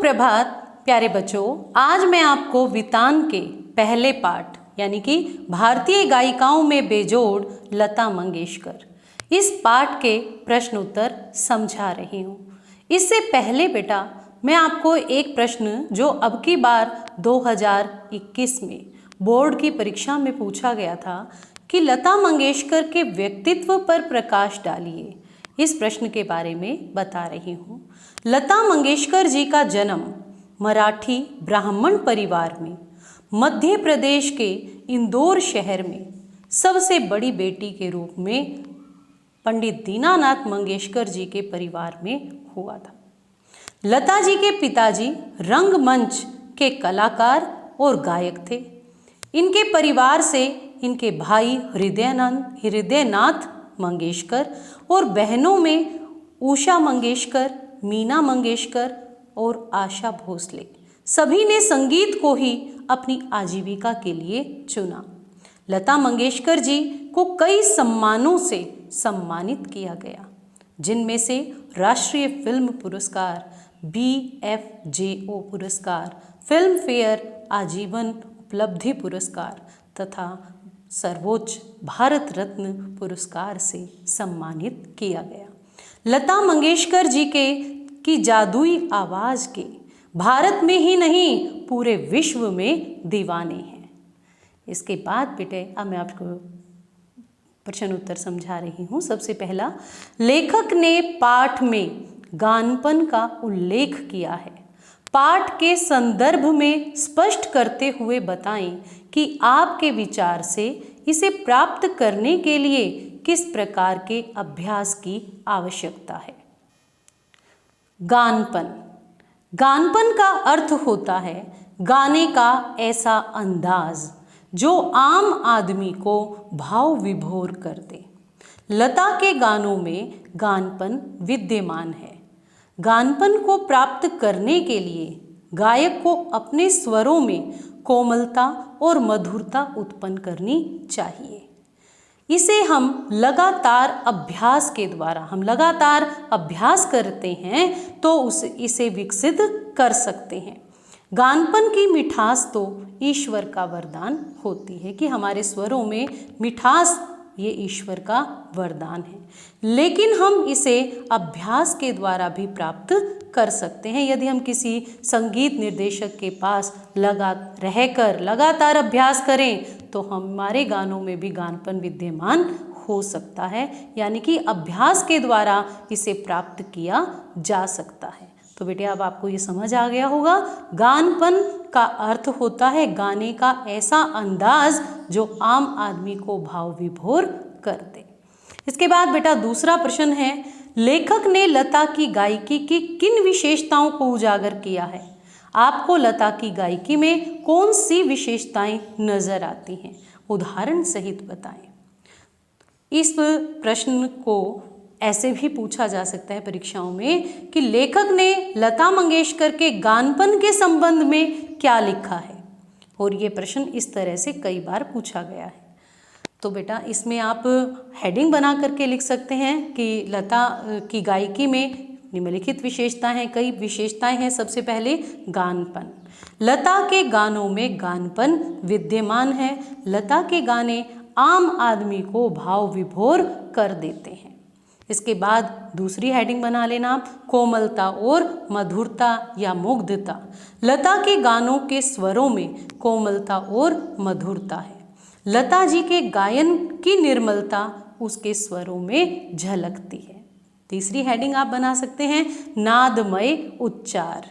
सुप्रभात प्यारे बच्चों, आज मैं आपको वितान के पहले पाठ यानी कि भारतीय गायिकाओं में बेजोड़ लता मंगेशकर इस पाठ के प्रश्न उत्तर समझा रही हूँ। इससे पहले बेटा मैं आपको एक प्रश्न जो अब की बार 2021 में बोर्ड की परीक्षा में पूछा गया था कि लता मंगेशकर के व्यक्तित्व पर प्रकाश डालिए, इस प्रश्न के बारे में बता रही हूँ। लता मंगेशकर जी का जन्म मराठी ब्राह्मण परिवार में मध्य प्रदेश के इंदौर शहर में सबसे बड़ी बेटी के रूप में पंडित दीनानाथ मंगेशकर जी के परिवार में हुआ था। लता जी के पिताजी रंगमंच के कलाकार और गायक थे। इनके परिवार से इनके भाई हृदयनाथ मंगेशकर और बहनों में उषा मंगेशकर, मीना मंगेशकर और आशा भोसले, सभी ने संगीत को ही अपनी आजीविका के लिए चुना। लता मंगेशकर जी को कई सम्मानों से सम्मानित किया गया, जिनमें से राष्ट्रीय फिल्म पुरस्कार, BFJO पुरस्कार, फिल्म फेयर आजीवन उपलब्धि पुरस्कार तथा सर्वोच्च भारत रत्न पुरस्कार से सम्मानित किया गया। लता मंगेशकर जी की जादुई आवाज़ के भारत में ही नहीं पूरे विश्व में दीवाने हैं। इसके बाद बेटे अब मैं आपको प्रश्न उत्तर समझा रही हूँ। सबसे पहला, लेखक ने पाठ में गानपन का उल्लेख किया है। पाठ के संदर्भ में स्पष्ट करते हुए बताएं कि आपके विचार से इसे प्राप्त करने के लिए किस प्रकार के अभ्यास की आवश्यकता है। गानपन। गानपन का अर्थ होता है गाने का ऐसा अंदाज जो आम आदमी को भाव विभोर कर दे। लता के गानों में गानपन विद्यमान है। गानपन को प्राप्त करने के लिए गायक को अपने स्वरों में कोमलता और मधुरता उत्पन्न करनी चाहिए। इसे हम लगातार अभ्यास के द्वारा अभ्यास करते हैं तो इसे विकसित कर सकते हैं। गानपन की मिठास तो ईश्वर का वरदान होती है कि हमारे स्वरों में मिठास ये ईश्वर का वरदान है, लेकिन हम इसे अभ्यास के द्वारा भी प्राप्त कर सकते हैं। यदि हम किसी संगीत निर्देशक के पास रहकर लगातार अभ्यास करें तो हमारे गानों में भी गानपन विद्यमान हो सकता है, यानी कि अभ्यास के द्वारा इसे प्राप्त किया जा सकता है। तो बेटे अब आपको ये समझ आ गया होगा, गानपन का अर्थ होता है गाने का ऐसा अंदाज जो आम आदमी को भाव विभोर कर दे। इसके बाद बेटा दूसरा प्रश्न है, लेखक ने लता की गायकी की किन विशेषताओं को उजागर किया है। आपको लता की गायकी में कौन सी विशेषताएं नजर आती हैं, उदाहरण सहित बताएं। इस प्रश्न को ऐसे भी पूछा जा सकता है परीक्षाओं में कि लेखक ने लता मंगेशकर के गानपन के संबंध में क्या लिखा है, और ये प्रश्न इस तरह से कई बार पूछा गया है। तो बेटा इसमें आप हेडिंग बना करके लिख सकते हैं कि लता की गायकी में निम्नलिखित विशेषताएं हैं। कई विशेषताएं हैं। सबसे पहले गानपन। लता के गानों में गानपन विद्यमान है। लता के गाने आम आदमी को भाव विभोर कर देते हैं। इसके बाद दूसरी हेडिंग बना लेना आप, कोमलता और मधुरता या मुग्धता। लता के गानों के स्वरों में कोमलता और मधुरता है। लता जी के गायन की निर्मलता उसके स्वरों में झलकती है। तीसरी हेडिंग आप बना सकते हैं, नादमय उच्चार।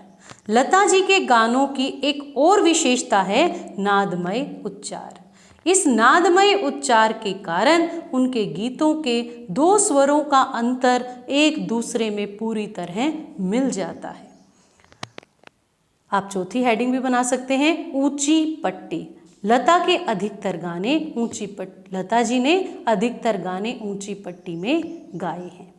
लता जी के गानों की एक और विशेषता है नादमय उच्चार। इस नादमय उच्चार के कारण उनके गीतों के दो स्वरों का अंतर एक दूसरे में पूरी तरह मिल जाता है। आप चौथी हेडिंग भी बना सकते हैं, ऊंची पट्टी। लता के अधिकतर गाने लता जी ने अधिकतर गाने ऊंची पट्टी में गाए हैं।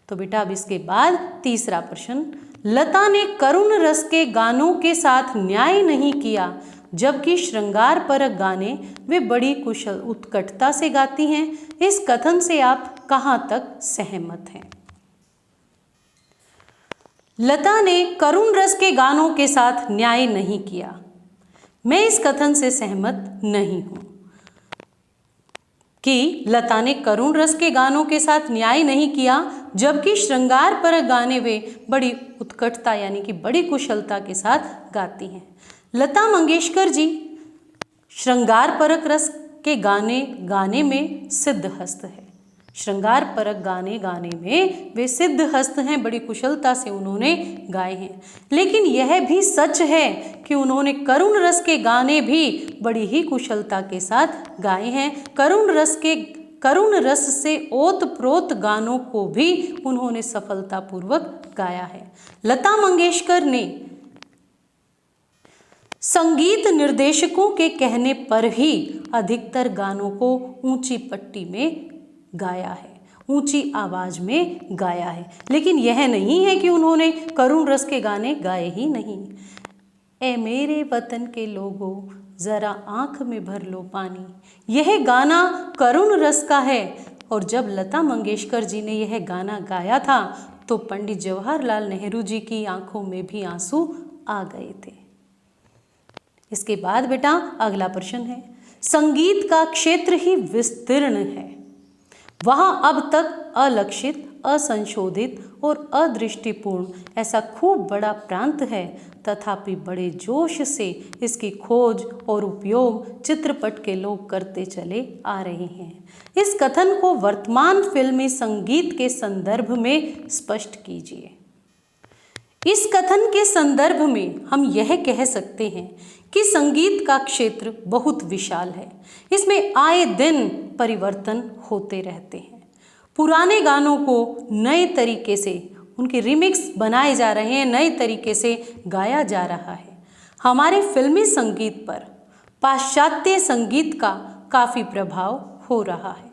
तो बेटा अब इसके बाद तीसरा प्रश्न, लता ने करुण रस के गानों के साथ न्याय नहीं किया, जबकि श्रृंगार परक गाने वे बड़ी कुशल उत्कटता से गाती हैं। इस कथन से आप कहाँ तक सहमत हैं। लता ने करुण रस के गानों के साथ न्याय नहीं किया। मैं इस कथन से सहमत नहीं हूं कि लता ने करुण रस के गानों के साथ न्याय नहीं किया, जबकि श्रृंगार परक गाने वे बड़ी उत्कटता यानी कि बड़ी कुशलता के साथ गाती हैं। लता मंगेशकर जी श्रृंगार परक रस के गाने में सिद्ध हस्त है। श्रृंगार परक गाने में वे सिद्ध हस्त हैं, बड़ी कुशलता से उन्होंने गाए हैं। लेकिन यह भी सच है कि उन्होंने करुण रस के गाने भी बड़ी ही कुशलता के साथ गाए हैं। करुण रस से ओत-प्रोत गानों को भी उन्होंने सफलतापूर्वक गाया है। लता मंगेशकर ने संगीत निर्देशकों के कहने पर ही अधिकतर गानों को ऊंची पट्टी में गाया है, ऊंची आवाज में गाया है। लेकिन यह नहीं है कि उन्होंने करुण रस के गाने गाए ही नहीं। ए मेरे वतन के लोगों जरा आंख में भर लो पानी, यह गाना करुण रस का है। और जब लता मंगेशकर जी ने यह गाना गाया था तो पंडित जवाहरलाल नेहरू जी की आंखों में भी आंसू आ गए थे। इसके बाद बेटा अगला प्रश्न है, संगीत का क्षेत्र ही विस्तीर्ण है, वहाँ अब तक अलक्षित, असंशोधित और अदृष्टिपूर्ण ऐसा खूब बड़ा प्रांत है, तथापि बड़े जोश से इसकी खोज और उपयोग चित्रपट के लोग करते चले आ रहे हैं। इस कथन को वर्तमान फिल्मी संगीत के संदर्भ में स्पष्ट कीजिए। इस कथन के संदर्भ में हम यह कह सकते हैं कि संगीत का क्षेत्र बहुत विशाल है। इसमें आए दिन परिवर्तन होते रहते हैं। पुराने गानों को नए तरीके से उनके रिमिक्स बनाए जा रहे हैं, नए तरीके से गाया जा रहा है। हमारे फिल्मी संगीत पर पाश्चात्य संगीत का काफ़ी प्रभाव हो रहा है।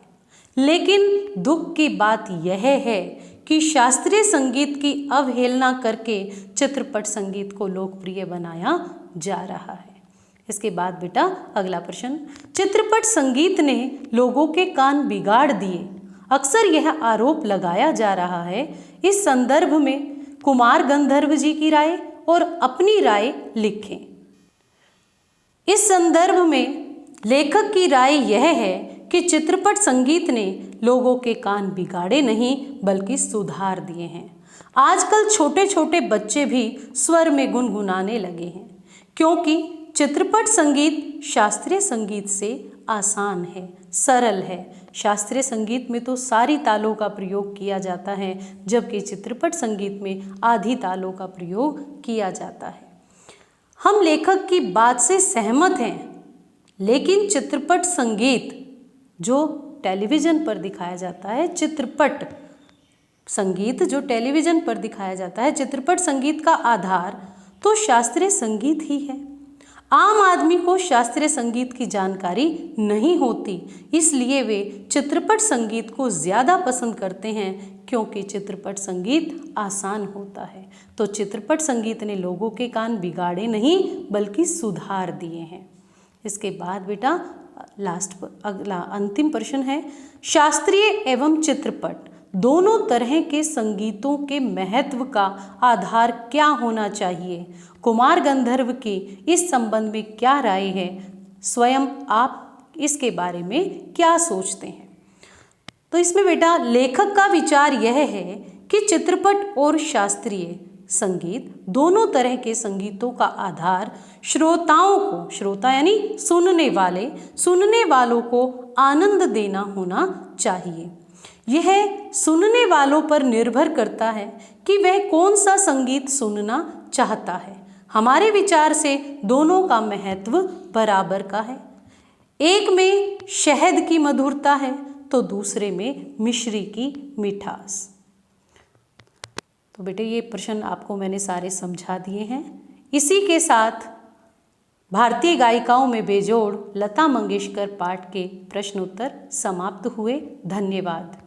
लेकिन दुख की बात यह है कि शास्त्रीय संगीत की अवहेलना करके चित्रपट संगीत को लोकप्रिय बनाया जा रहा है। इसके बाद बेटा अगला प्रश्न, चित्रपट संगीत ने लोगों के कान बिगाड़ दिए, अक्सर यह आरोप लगाया जा रहा है। इस संदर्भ में कुमार गंधर्व जी की राय और अपनी राय लिखें। इस संदर्भ में लेखक की राय यह है कि चित्रपट संगीत ने लोगों के कान बिगाड़े नहीं बल्कि सुधार दिए हैं। आजकल छोटे छोटे बच्चे भी स्वर में गुनगुनाने लगे हैं, क्योंकि चित्रपट संगीत शास्त्रीय संगीत से आसान है, सरल है। शास्त्रीय संगीत में तो सारी तालों का प्रयोग किया जाता है, जबकि चित्रपट संगीत में आधी तालों का प्रयोग किया जाता है। हम लेखक की बात से सहमत हैं, लेकिन चित्रपट संगीत जो टेलीविज़न पर दिखाया जाता है, चित्रपट संगीत जो टेलीविज़न पर दिखाया जाता है, चित्रपट संगीत का आधार तो शास्त्रीय संगीत ही है। आम आदमी को शास्त्रीय संगीत की जानकारी नहीं होती, इसलिए वे चित्रपट संगीत को ज़्यादा पसंद करते हैं, क्योंकि चित्रपट संगीत आसान होता है। तो चित्रपट संगीत ने लोगों के कान बिगाड़े नहीं बल्कि सुधार दिए हैं। इसके बाद बेटा अगला अंतिम प्रश्न है, शास्त्रीय एवं चित्रपट दोनों तरह के संगीतों के महत्व का आधार क्या होना चाहिए? कुमार गंधर्व की इस संबंध में क्या राय है? स्वयं आप इसके बारे में क्या सोचते हैं? तो इसमें बेटा लेखक का विचार यह है कि चित्रपट और शास्त्रीय संगीत दोनों तरह के संगीतों का आधार श्रोताओं को, श्रोता यानी सुनने वालों को आनंद देना होना चाहिए। यह सुनने वालों पर निर्भर करता है कि वह कौन सा संगीत सुनना चाहता है। हमारे विचार से दोनों का महत्व बराबर का है। एक में शहद की मधुरता है तो दूसरे में मिश्री की मिठास। तो बेटे ये प्रश्न आपको मैंने सारे समझा दिए हैं। इसी के साथ भारतीय गायिकाओं में बेजोड़ लता मंगेशकर पाठ के प्रश्नोत्तर समाप्त हुए। धन्यवाद।